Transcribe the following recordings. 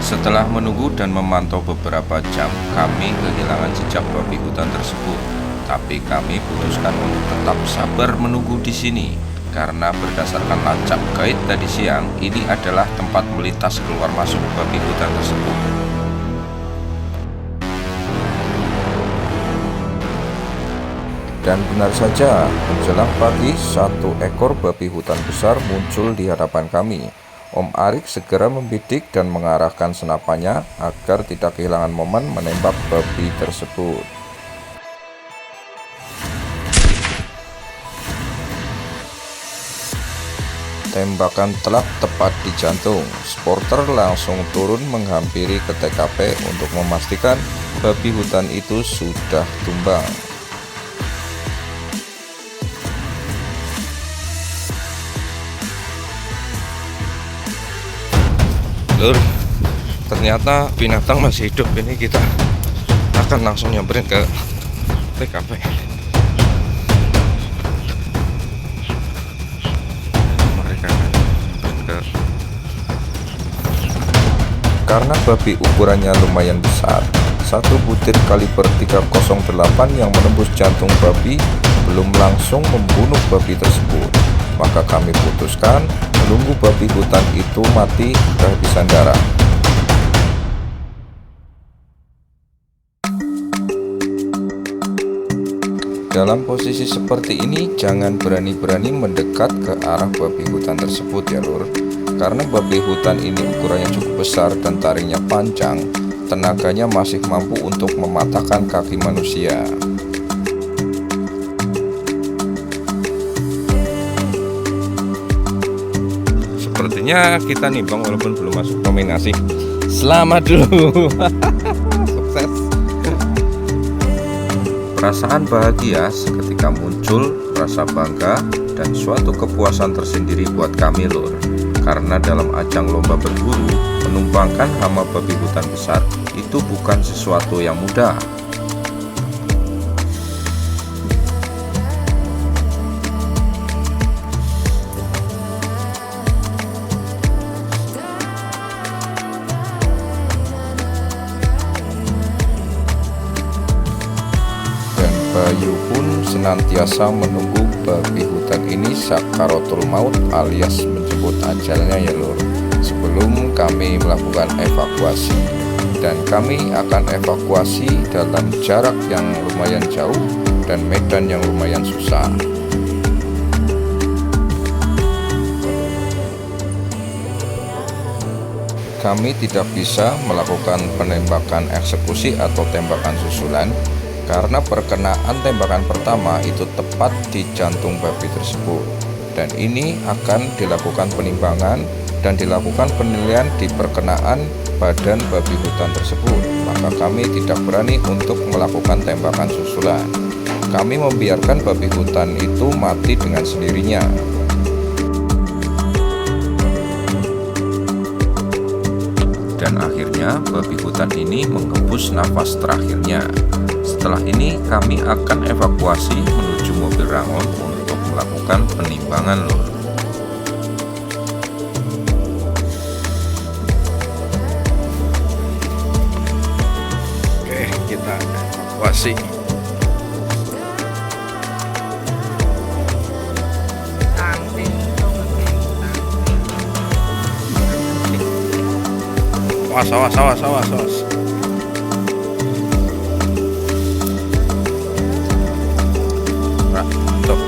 Setelah menunggu dan memantau beberapa jam, kami kehilangan jejak babi hutan tersebut. Tapi kami putuskan untuk tetap sabar menunggu di sini, karena berdasarkan lacak guide tadi siang, ini adalah tempat melintas keluar masuk babi hutan tersebut. Dan benar saja, menjelang pagi, satu ekor babi hutan besar muncul di hadapan kami. Om Arik segera membidik dan mengarahkan senapannya agar tidak kehilangan momen menembak babi tersebut. Tembakan telak tepat di jantung. Sporter langsung turun menghampiri ke TKP untuk memastikan babi hutan itu sudah tumbang. Lur, ternyata binatang masih hidup. Ini kita akan langsung nyamperin ke TKP. Mereka akan nyamperin ke... Karena babi ukurannya lumayan besar, satu butir kaliber 308 yang menembus jantung babi belum langsung membunuh babi tersebut. Maka kami putuskan menunggu babi hutan itu mati kehabisan darah. Dalam posisi seperti ini, jangan berani-berani mendekat ke arah babi hutan tersebut ya lur. Karena babi hutan ini ukurannya cukup besar dan taringnya panjang, tenaganya masih mampu untuk mematahkan kaki manusia. Sepertinya kita nimbang walaupun belum masuk nominasi. Selamat dulu. Sukses. Perasaan bahagia seketika muncul, rasa bangga dan suatu kepuasan tersendiri buat kami lur. Karena dalam ajang lomba berburu, menumbangkan hama babi hutan besar itu bukan sesuatu yang mudah. Bayu pun senantiasa menunggu babi hutan ini sakaratul maut alias menjemput ajalnya ya lur, sebelum kami melakukan evakuasi. Dan kami akan evakuasi dalam jarak yang lumayan jauh dan medan yang lumayan susah. Kami tidak bisa melakukan penembakan eksekusi atau tembakan susulan karena perkenaan tembakan pertama itu tepat di jantung babi tersebut, dan ini akan dilakukan penimbangan dan dilakukan penilaian di perkenaan badan babi hutan tersebut. Maka kami tidak berani untuk melakukan tembakan susulan. Kami membiarkan babi hutan itu mati dengan sendirinya. Dan akhirnya babi hutan ini menghembus nafas terakhirnya. Setelah ini kami akan evakuasi menuju mobil rangon untuk melakukan penimbangan lur. Oke, kita evakuasi. Awas. Tuh.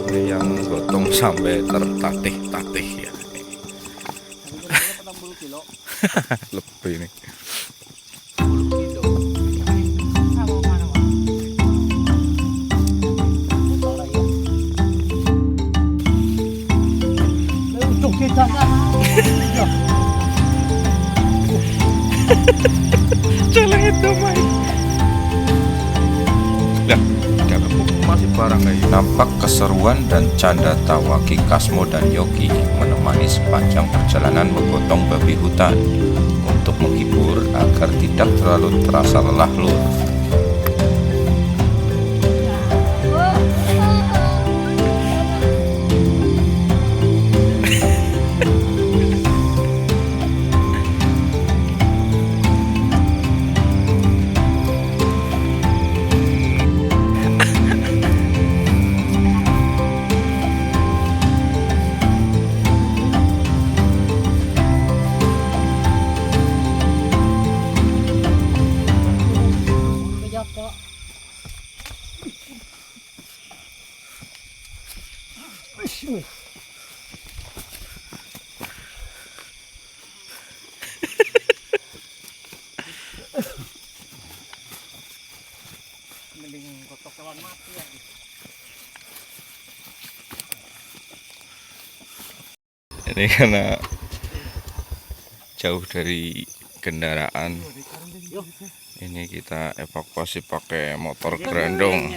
Ini yang gotong sampai tertatih-tatih ya. Lebih nih. Celeng itu main. Lah, masih Nampak keseruan dan canda tawa Ki Kasmo dan Yogi menemani sepanjang perjalanan menggotong babi hutan untuk menghibur agar tidak terlalu terasa lelah lur. Ini karena jauh dari kendaraan, ini kita evakuasi pakai motor grandong.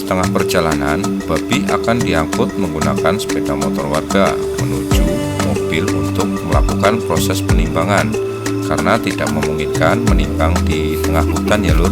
Setengah perjalanan, babi akan diangkut menggunakan sepeda motor warga menuju mobil untuk melakukan proses penimbangan, karena tidak memungkinkan menimbang di tengah hutan ya lur.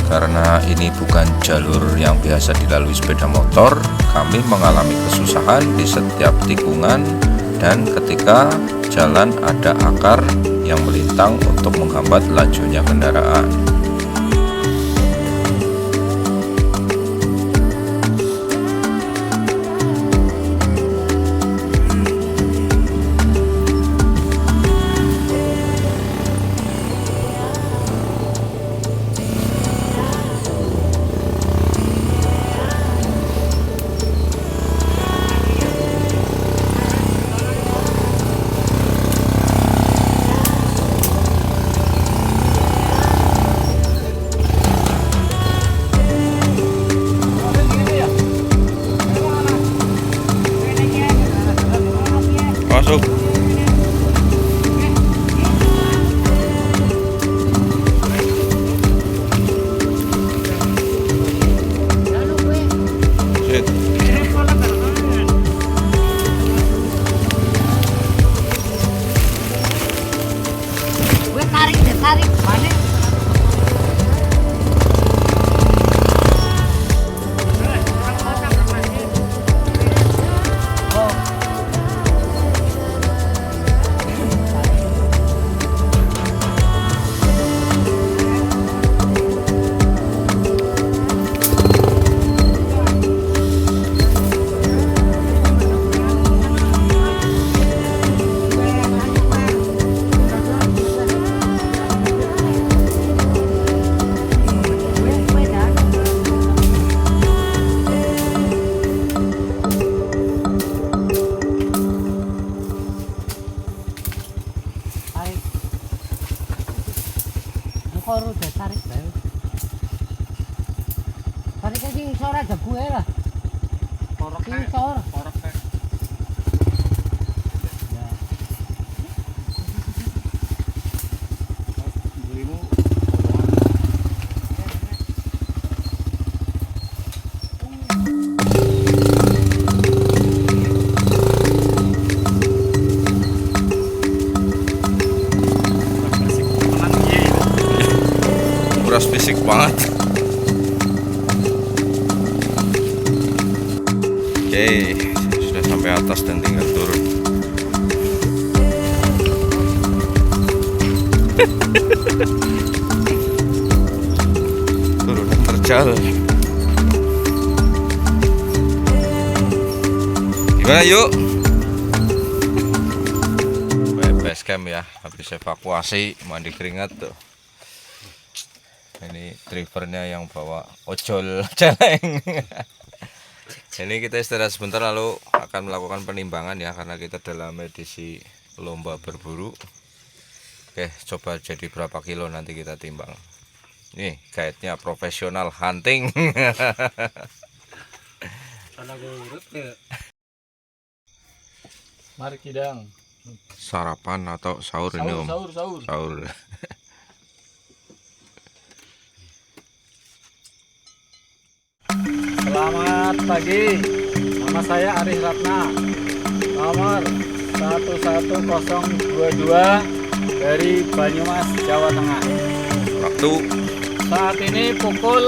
Karena ini bukan jalur yang biasa dilalui sepeda motor, kami mengalami kesusahan di setiap tikungan dan ketika jalan ada akar yang melintang untuk menghambat lajunya kendaraan. Masuk. Sit. Gue tarik balik. Koru udah tarik bae. Tarik sing sor aja gue lah. Korok sing sor. Korok kae. Ya. Belimu. Kuras fisik banget. Oke, sudah sampai atas dan tinggal turun. Turunan terjal. Gimana yuk? Base camp ya, habis evakuasi mandi keringat tuh. Ini drivernya yang bawa ojol celeng. Jadi kita istirahat sebentar lalu akan melakukan penimbangan ya, karena kita dalam edisi lomba berburu. Oke, coba jadi berapa kilo nanti kita timbang. Nih guide-nya profesional hunting. Mari Kidang. Sarapan atau sahur ini Om? Sahur. Sahur. Selamat pagi. Nama saya Arif Ratna. Nomor 11022 dari Banyumas, Jawa Tengah. Waktu Saat ini pukul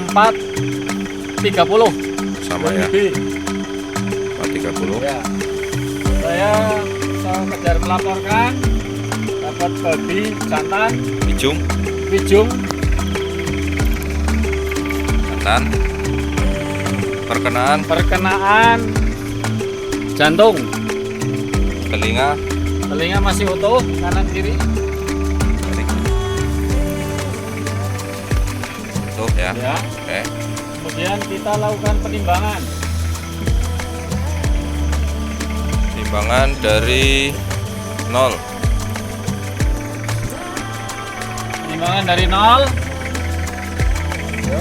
4.30 sama ya, WIB. 4.30. Ya. Saya kejar melaporkan dapat babi jantan Bijung, bijung jantan, perkenaan jantung, telinga, masih utuh kanan kiri. tuh ya. Ya. Oke. Kemudian kita lakukan penimbangan. Timbangan dari 0. Penimbangan dari 0. Oke.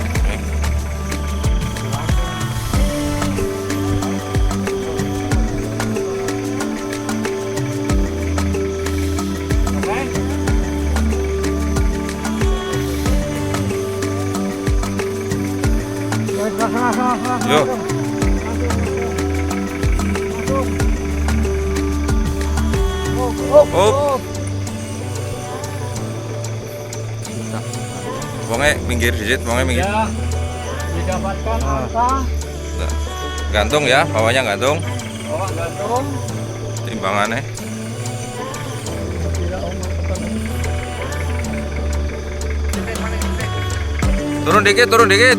Yuk. Up. Wonge minggir dikit, wonge minggir. Ya. Didapatkan angka Gantung ya, bawahnya gantung. bawah gantung. Timbangannya. Turun dikit, turun dikit.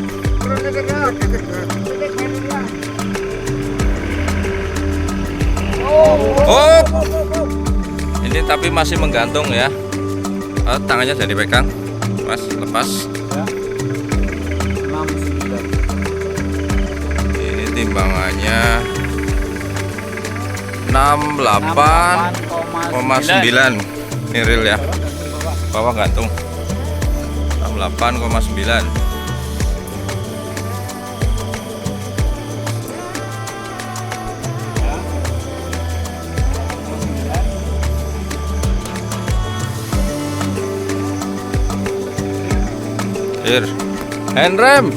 Oh. Ini tapi masih menggantung ya. Tangannya jadi pegang. Mas, lepas. Ya. 69. Ini timbangannya 68,9. Ini real ya. Bawah gantung. 68,9. Here. Hand rem.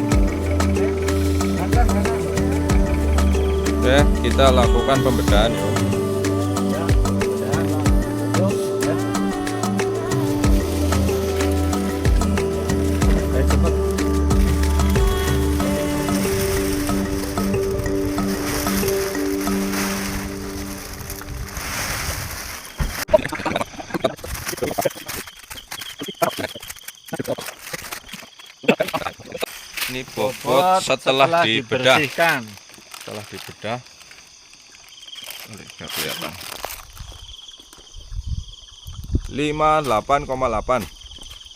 Oke, kita lakukan pembedahan yuk. Ini bobot setelah dibedah. dibersihkan. Setelah dibedah. Nggak kelihatan. 58,8.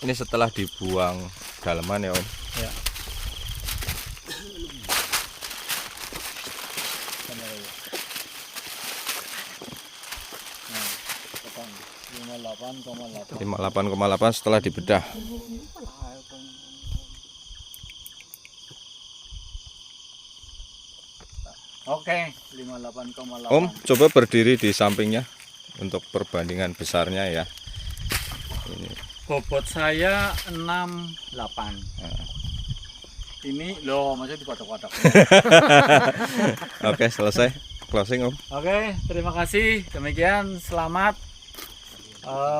Ini setelah dibuang dalaman ya Om. Ya. Nah, 58,8 setelah dibedah. Oke, 58,8. Om, coba berdiri di sampingnya untuk perbandingan besarnya ya. Ini. Bobot saya 68. Ini loh, maksudnya dikotak-kotak. Oke, selesai. Closing Om. Oke, terima kasih. Demikian selamat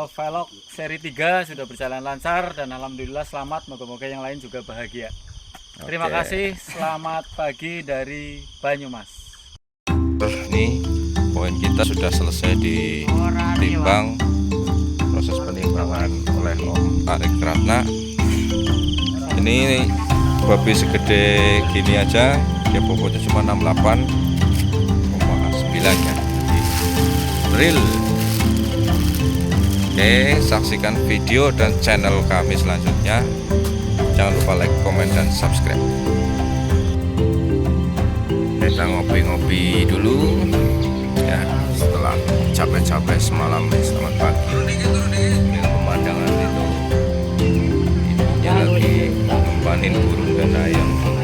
vlog seri 3 sudah berjalan lancar dan alhamdulillah selamat. Moga-moga yang lain juga bahagia. Terima Oke. kasih. Selamat pagi dari Banyumas. Nih, poin kita sudah selesai ditimbang proses penimbangan oleh Om Arik Ratna. Ini babi segede gini aja, dia bobotnya cuma 68,9 ya. Real. Oke, saksikan video dan channel kami selanjutnya. Jangan lupa like, komen, dan subscribe. Kita ngopi-ngopi dulu ya, setelah capek-capek semalam. Selamat pagi. Ini pemandangan itu, ini lagi ngempanin burung dan ayam.